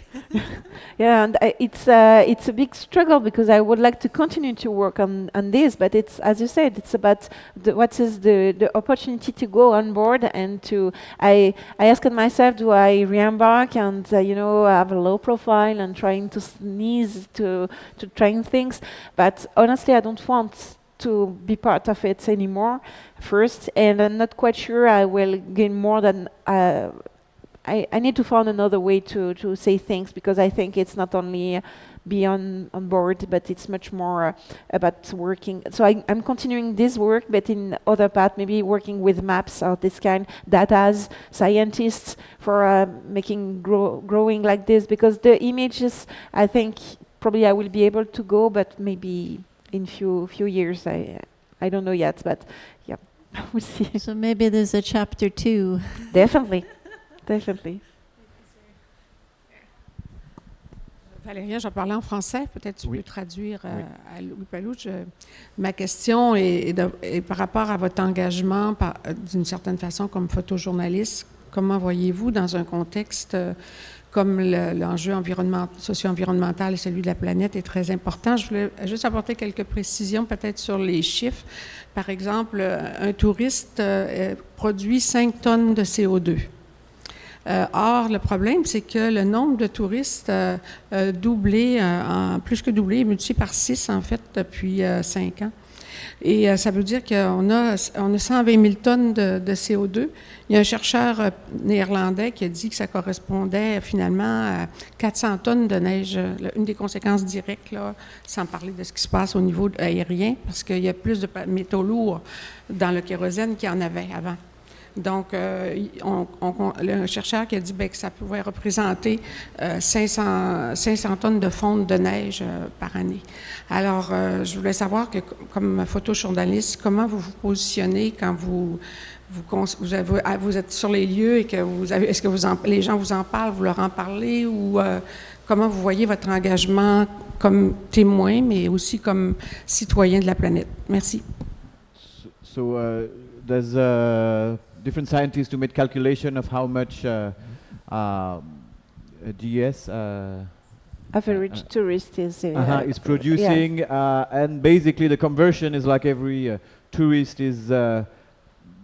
B: Yeah, and it's a big struggle because I would like to continue to work on this, but it's, as you said, it's about what is the opportunity to go on board and to. I asked myself, do I re-embark and have a low profile and trying to sneeze to trying things. But honestly, I don't want to be part of it anymore first, and I'm not quite sure I will gain more than I need to find another way to say things, because I think it's not only be on board, but it's much more about working. So I'm continuing this work, but in other part, maybe working with maps or this kind, datas, scientists for making growing like this, because the images, I think, probably I will be able to go, but maybe in few years. I don't know yet, but yeah, we'll see.
D: So maybe there's a chapter 2.
B: Definitely, definitely.
E: Valérian, je vais parler en français. Peut-être tu peux traduire à Louie Palue. Ma question est par rapport à votre engagement, d'une certaine façon, comme photojournaliste. Comment voyez-vous, dans un contexte comme l'enjeu socio-environnemental et celui de la planète est très important. Je voulais juste apporter quelques précisions peut-être sur les chiffres. Par exemple, un touriste produit 5 tonnes de CO2. Or, le problème, c'est que le nombre de touristes doublé, plus que doublé, multiplié par 6 en fait depuis 5 ans. Et ça veut dire qu'on a 120 000 tonnes de CO2. Il y a un chercheur néerlandais qui a dit que ça correspondait finalement à 400 tonnes de neige. Une des conséquences directes, là, sans parler de ce qui se passe au niveau aérien, parce qu'il y a plus de métaux lourds dans le kérosène qu'il y en avait avant. Donc, le chercheur qui a dit que ça pouvait représenter 500 tonnes de fonte de neige par année. Alors, je voulais savoir, que, comme photojournaliste, comment vous vous positionnez quand vous êtes sur les lieux et que est-ce que les gens vous en parlent, vous leur en parlez, ou comment vous voyez votre engagement comme témoin, mais aussi comme citoyen de la planète? Merci.
A: So there's different scientists who made calculation of how much GS
B: Average tourist is
A: producing, and basically the conversion is like every tourist is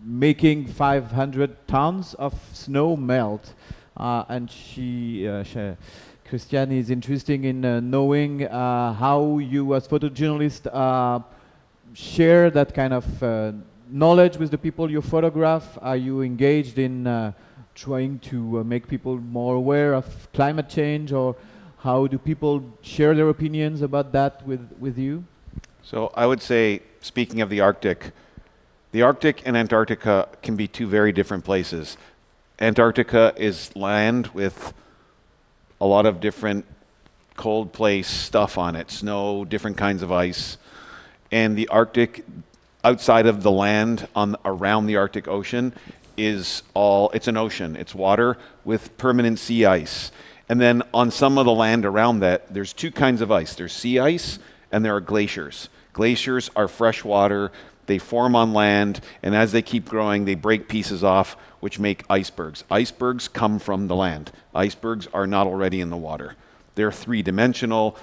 A: making 500 tons of snow melt, and Christiane is interested in knowing how you as photojournalist share that kind of knowledge with the people you photograph. Are you engaged in trying to make people more aware of climate change, or how do people share their opinions about that with you?
C: So I would say, speaking of the Arctic and Antarctica can be two very different places. Antarctica is land with a lot of different cold place stuff on it, snow, different kinds of ice. And the Arctic, outside of the land around the Arctic Ocean, it's an ocean. It's water with permanent sea ice. And then on some of the land around that, there's two kinds of ice. There's sea ice and there are glaciers. Glaciers are fresh water. They form on land, and as they keep growing, they break pieces off, which make icebergs. Icebergs come from the land. Icebergs are not already in the water. They're three-dimensional.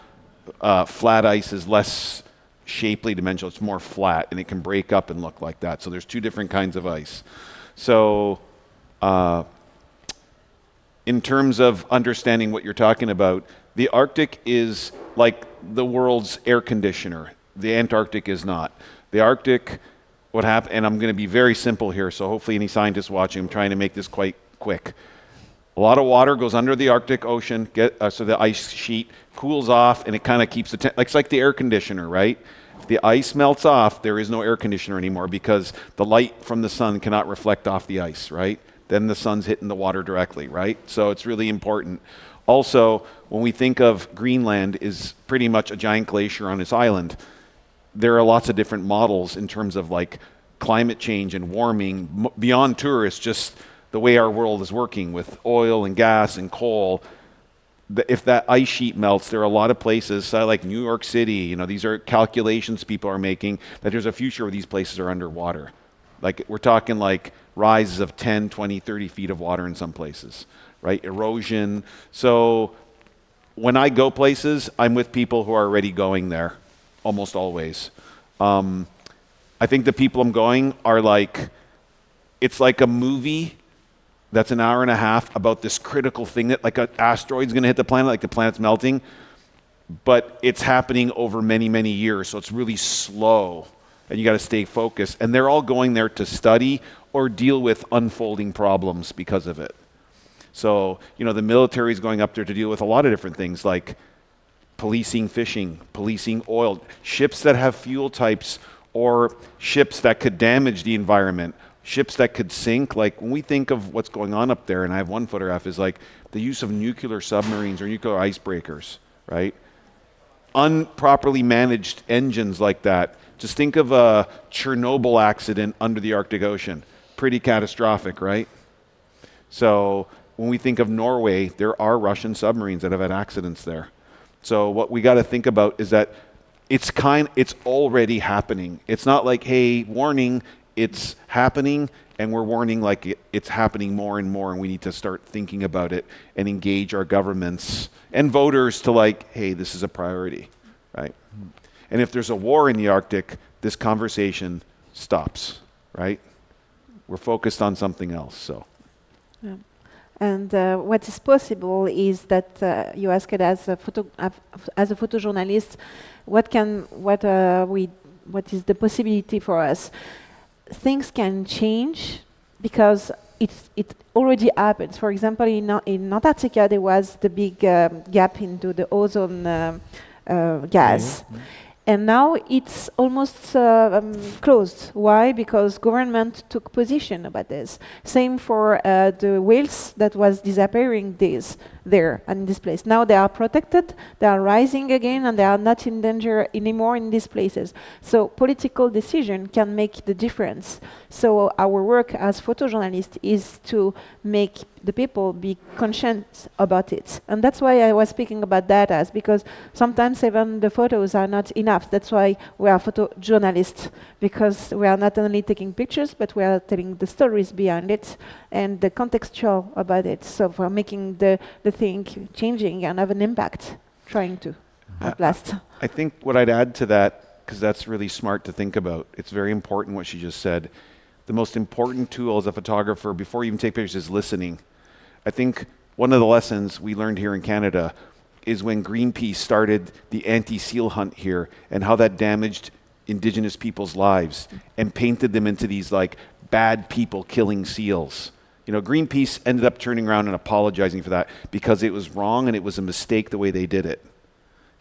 C: Flat ice is less shapely dimensional. It's more flat, and it can break up and look like that. So there's two different kinds of ice. So in terms of understanding what you're talking about, the Arctic is like the world's air conditioner. The Antarctic is not. The Arctic, what happened, and I'm going to be very simple here, so hopefully any scientists watching, I'm trying to make this quite quick. A lot of water goes under the Arctic Ocean, so the ice sheet cools off, and it kind of keeps it's like the air conditioner, right? If the ice melts off, there is no air conditioner anymore because the light from the sun cannot reflect off the ice, right? Then the sun's hitting the water directly, right? So it's really important. Also, when we think of Greenland is pretty much a giant glacier on its island, there are lots of different models in terms of like climate change and warming beyond tourists, just the way our world is working with oil and gas and coal. If that ice sheet melts, there are a lot of places, like New York City, these are calculations people are making, that there's a future where these places are underwater. Like we're talking like rises of 10, 20, 30 feet of water in some places, right? Erosion. So when I go places, I'm with people who are already going there, almost always. I think the people I'm going are like, it's like a movie that's an hour and a half about this critical thing that like an asteroid's going to hit the planet, like the planet's melting, but it's happening over many, many years, so it's really slow, and you got to stay focused. And they're all going there to study or deal with unfolding problems because of it. So, the military is going up there to deal with a lot of different things, like policing fishing, policing oil, ships that have fuel types, or ships that could damage the environment, ships that could sink. Like when we think of what's going on up there, and I have one photograph, is like the use of nuclear submarines or nuclear icebreakers, right? Improperly managed engines like that. Just think of a Chernobyl accident under the Arctic Ocean. Pretty catastrophic, right? So when we think of Norway, there are Russian submarines that have had accidents there. So what we got to think about is that it's already happening. It's not like, hey, warning, it's happening, And we're warning like it's happening more and more, and we need to start thinking about it and engage our governments and voters to like, hey, this is a priority, right? And if there's a war in the Arctic, this conversation stops, right? We're focused on something else, so.
B: Yeah. And what is possible is that you asked as a photojournalist, what is the possibility for us? Things can change because it already happens. For example, in Antarctica, there was the big gap into the ozone gas. Mm-hmm. And now it's almost closed. Why? Because government took position about this. Same for the whales that was disappearing there and in this place. Now they are protected, they are rising again, and they are not in danger anymore in these places. So political decision can make the difference. So our work as photojournalists is to make the people be conscious about it. And that's why I was speaking about data, because sometimes even the photos are not enough. That's why we are photojournalists, because we are not only taking pictures, but we are telling the stories behind it and the contextual about it. So for making the thing changing and have an impact, trying to at last.
C: I think what I'd add to that, because that's really smart to think about, it's very important what she just said. The most important tool as a photographer before you even take pictures is listening. I think one of the lessons we learned here in Canada is when Greenpeace started the anti-seal hunt here and how that damaged Indigenous people's lives and painted them into these like bad people killing seals. You know, Greenpeace ended up turning around and apologizing for that because it was wrong and it was a mistake the way they did it.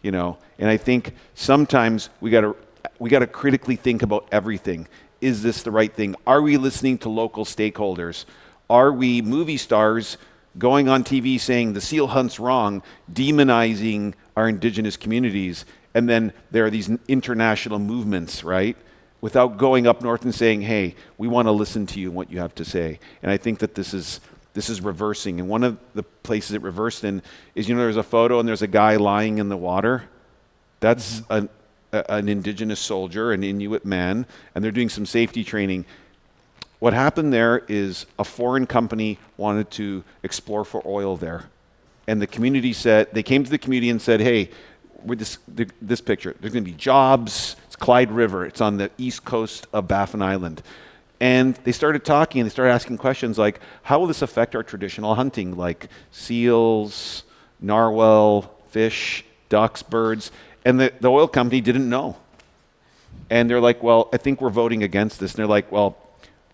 C: You know, and I think sometimes we got to critically think about everything. Is this the right thing? Are we listening to local stakeholders? Are we movie stars going on TV saying the seal hunt's wrong, demonizing our Indigenous communities, and then there are these international movements, right? Without going up north and saying, hey, we want to listen to you and what you have to say. And I think that this is reversing. And one of the places it reversed in is, you know, there's a photo and there's a guy lying in the water. That's an Indigenous soldier, an Inuit man, and they're doing some safety training. What happened there is a foreign company wanted to explore for oil there. And the community said, they came to the community and said, hey, with this picture, there's going to be jobs. It's Clyde River. It's on the east coast of Baffin Island. And they started talking and they started asking questions like, how will this affect our traditional hunting, like seals, narwhal, fish, ducks, birds? And the oil company didn't know. And they're like, well, I think we're voting against this. And they're like, well,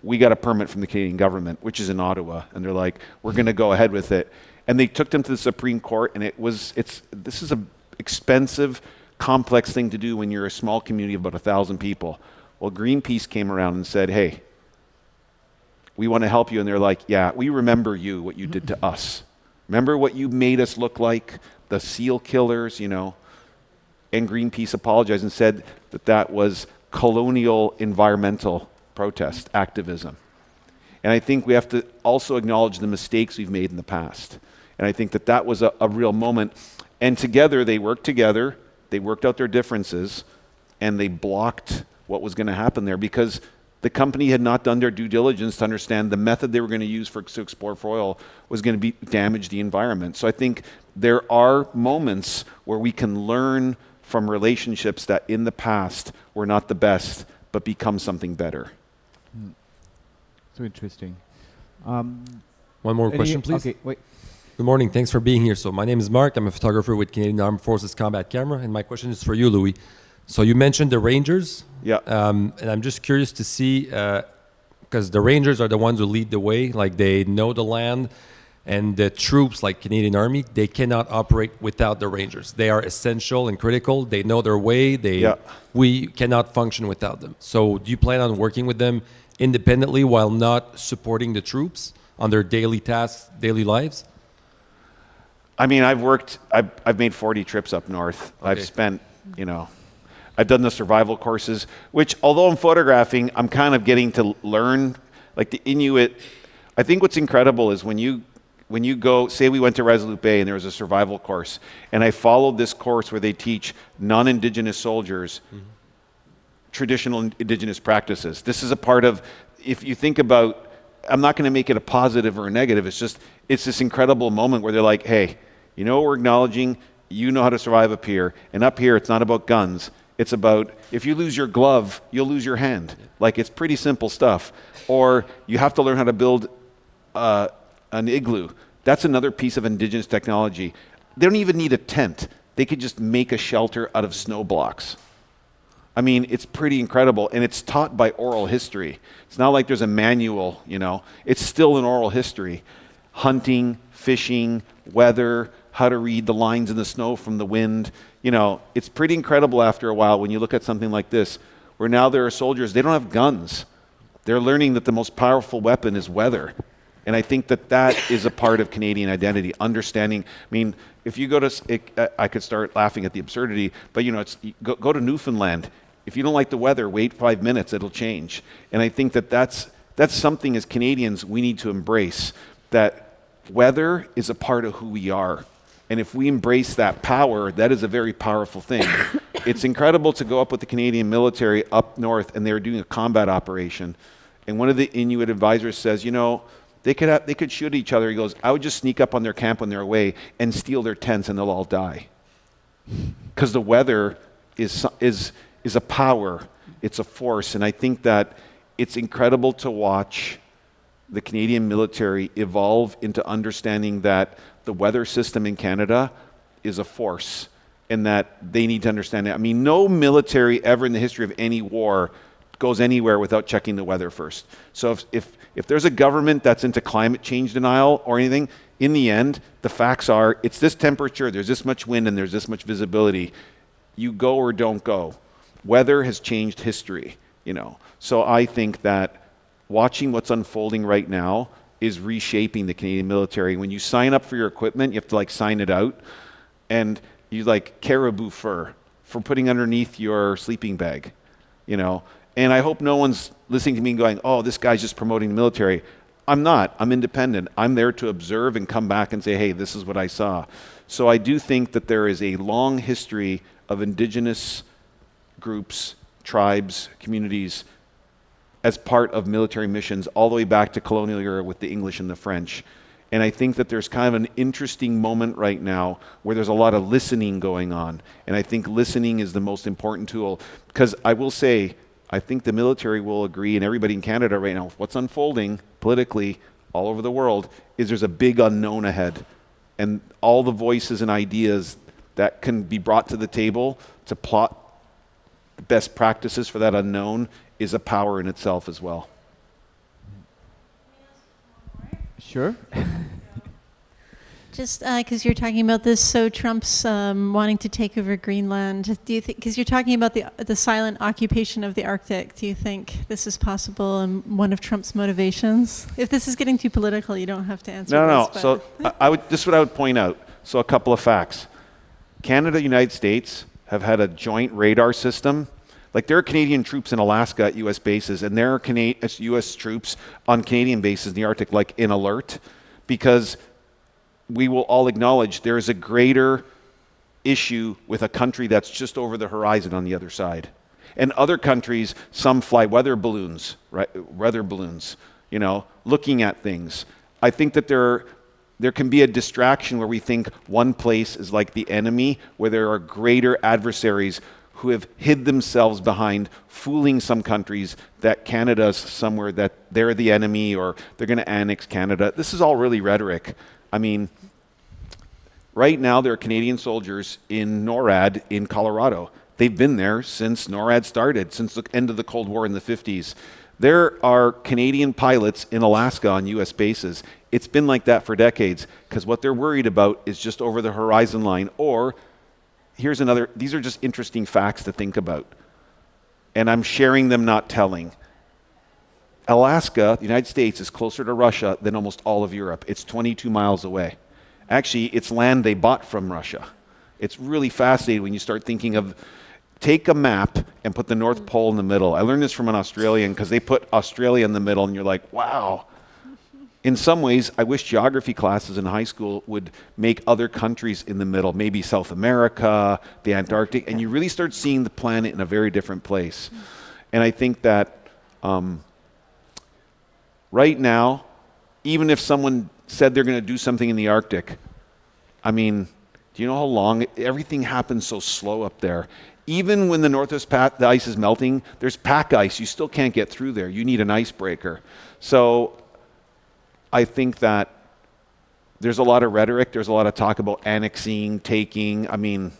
C: we got a permit from the Canadian government, which is in Ottawa. And they're like, we're going to go ahead with it. And they took them to the Supreme Court. And this is an expensive, complex thing to do when you're a small community of about 1,000 people. Well, Greenpeace came around and said, hey, we want to help you. And they're like, yeah, we remember you, what you did to us. Remember what you made us look like? The seal killers, you know. And Greenpeace apologized and said that that was colonial environmental protest, activism. And I think we have to also acknowledge the mistakes we've made in the past. And I think that that was a real moment. And together, they worked out their differences, and they blocked what was going to happen there because the company had not done their due diligence to understand the method they were going to use to explore for oil was going to damage the environment. So I think there are moments where we can learn from relationships that in the past were not the best, but become something better.
A: So interesting.
F: One more question, please.
A: Okay, wait.
F: Good morning. Thanks for being here. So my name is Mark. I'm a photographer with Canadian Armed Forces Combat Camera, and my question is for you, Louie. So you mentioned the Rangers.
C: Yeah.
F: And I'm just curious to see, because the Rangers are the ones who lead the way, like they know the land, and the troops, like Canadian Army, they cannot operate without the Rangers. They are essential and critical. They know their way. We cannot function without them. So do you plan on working with them independently while not supporting the troops on their daily tasks, daily lives?
C: I mean, I've made 40 trips up north. Okay. I've spent, I've done the survival courses, which although I'm photographing, I'm kind of getting to learn, like the Inuit. I think what's incredible is when you go, say we went to Resolute Bay and there was a survival course, and I followed this course where they teach non-Indigenous soldiers traditional Indigenous practices. This is a part of, if you think about I'm not going to make it a positive or a negative. It's this incredible moment where they're like, hey, you know what we're acknowledging? You know how to survive up here. And up here, it's not about guns. It's about, if you lose your glove, you'll lose your hand. Like, it's pretty simple stuff. Or you have to learn how to build an igloo. That's another piece of indigenous technology. They don't even need a tent. They could just make a shelter out of snow blocks. I mean, it's pretty incredible, and it's taught by oral history. It's not like there's a manual, you know. It's still an oral history. Hunting, fishing, weather, how to read the lines in the snow from the wind. You know, it's pretty incredible after a while when you look at something like this, where now there are soldiers, they don't have guns. They're learning that the most powerful weapon is weather. And I think that that is a part of Canadian identity, understanding. I mean, if you go to, I could start laughing at the absurdity, but you know, go to Newfoundland. If you don't like the weather, wait 5 minutes, it'll change. And I think that that's something as Canadians we need to embrace, that weather is a part of who we are. And if we embrace that power, that is a very powerful thing. It's incredible to go up with the Canadian military up north, and they were doing a combat operation. And one of the Inuit advisors says, you know, they could shoot each other. He goes, I would just sneak up on their camp when they're away and steal their tents, and they'll all die. Because the weather is a power. It's a force. And I think that it's incredible to watch the Canadian military evolve into understanding that the weather system in Canada is a force, and that they need to understand it. I mean, no military ever in the history of any war goes anywhere without checking the weather first. So if there's a government that's into climate change denial or anything, in the end, the facts are, it's this temperature, there's this much wind, and there's this much visibility. You go or don't go. Weather has changed history, you know. So I think that watching what's unfolding right now is reshaping the Canadian military. When you sign up for your equipment, you have to like sign it out, and you like caribou fur for putting underneath your sleeping bag, you know. And I hope no one's listening to me and going, oh, this guy's just promoting the military. I'm not. I'm independent. I'm there to observe and come back and say, hey, this is what I saw. So I do think that there is a long history of Indigenous groups, tribes, communities as part of military missions all the way back to colonial era with the English and the French. And I think that there's kind of an interesting moment right now where there's a lot of listening going on. And I think listening is the most important tool. Because I will say, I think the military will agree, and everybody in Canada right now, what's unfolding politically all over the world is there's a big unknown ahead. And all the voices and ideas that can be brought to the table to plot the best practices for that unknown is a power in itself as well.
A: Sure.
D: Just because you're talking about this, so Trump's wanting to take over Greenland. Do you think, because you're talking about the silent occupation of the Arctic, do you think this is possible and one of Trump's motivations? If this is getting too political, you don't have to answer
C: No.
D: this.
C: So this is what I would point out. So a couple of facts. Canada, United States have had a joint radar system. Like, there are Canadian troops in Alaska at U.S. bases, and there are U.S. troops on Canadian bases in the Arctic, like in alert, because we will all acknowledge there is a greater issue with a country that's just over the horizon on the other side. And other countries, some fly weather balloons, right? Weather balloons, you know, looking at things. I think that there can be a distraction where we think one place is like the enemy, where there are greater adversaries who have hid themselves behind fooling some countries that Canada's somewhere, that they're the enemy or they're going to annex Canada. This is all really rhetoric. I mean, right now there are Canadian soldiers in NORAD in Colorado. They've been there since NORAD started, since the end of the Cold War in the 50s. There are Canadian pilots in Alaska on U.S. bases. It's been like that for decades, because what they're worried about is just over the horizon line. Or, here's another, these are just interesting facts to think about. And I'm sharing them, not telling. Alaska, the United States, is closer to Russia than almost all of Europe. It's 22 miles away. Actually, it's land they bought from Russia. It's really fascinating when you start thinking of, take a map and put the North Pole in the middle. I learned this from an Australian, because they put Australia in the middle, and you're like, wow. In some ways, I wish geography classes in high school would make other countries in the middle, maybe South America, the Antarctic, and you really start seeing the planet in a very different place. And I think that right now, even if someone said they're going to do something in the Arctic, I mean, do you know how long everything happens so slow up there? Even when the Northwest the ice is melting, there's pack ice. You still can't get through there. You need an icebreaker. So I think that there's a lot of rhetoric. There's a lot of talk about annexing, taking. I mean,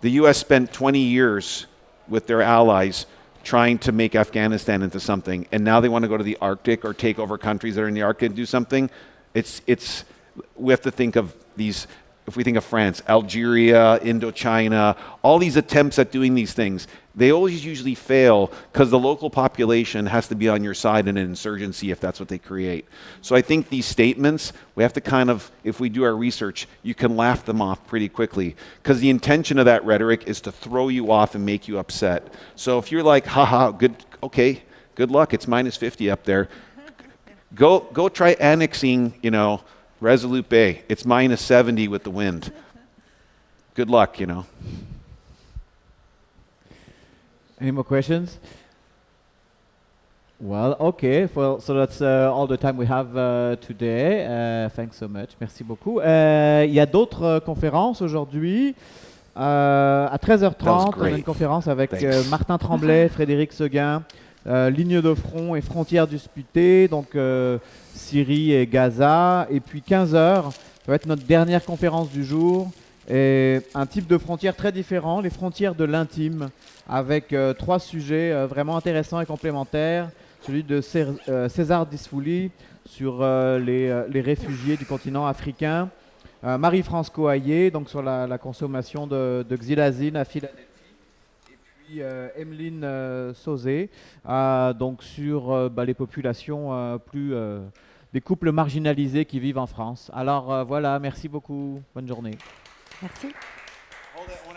C: the U.S. spent 20 years with their allies trying to make Afghanistan into something, and now they want to go to the Arctic or take over countries that are in the Arctic and do something. We have to think of these. If we think of France, Algeria, Indochina, all these attempts at doing these things, they always usually fail because the local population has to be on your side in an insurgency if that's what they create. So I think these statements, we have to kind of, if we do our research, you can laugh them off pretty quickly because the intention of that rhetoric is to throw you off and make you upset. So if you're like, haha, good, okay, good luck, it's minus 50 up there. Go try annexing, you know, Resolute Bay. It's minus 70 with the wind. Good luck, you know.
A: Any more questions? Well, okay. Well, so that's all the time we have today. Thanks so much. Merci beaucoup. Il y a d'autres conférences aujourd'hui. À 13h30, on a une conférence avec Martin Tremblay, Frédéric Seguin, Ligne de front et frontières disputées, donc Syrie et Gaza. Et puis 15h, ça va être notre dernière conférence du jour. Et un type de frontières très différent, les frontières de l'intime, avec 3 sujets vraiment intéressants et complémentaires. Celui de César Disfouli sur les réfugiés du continent africain. Marie-France Coaillet, donc sur la consommation de xylazine à Philadelphie. Emeline Sauzé, donc sur les populations des couples marginalisés qui vivent en France. Alors voilà, merci beaucoup, bonne journée.
B: Merci.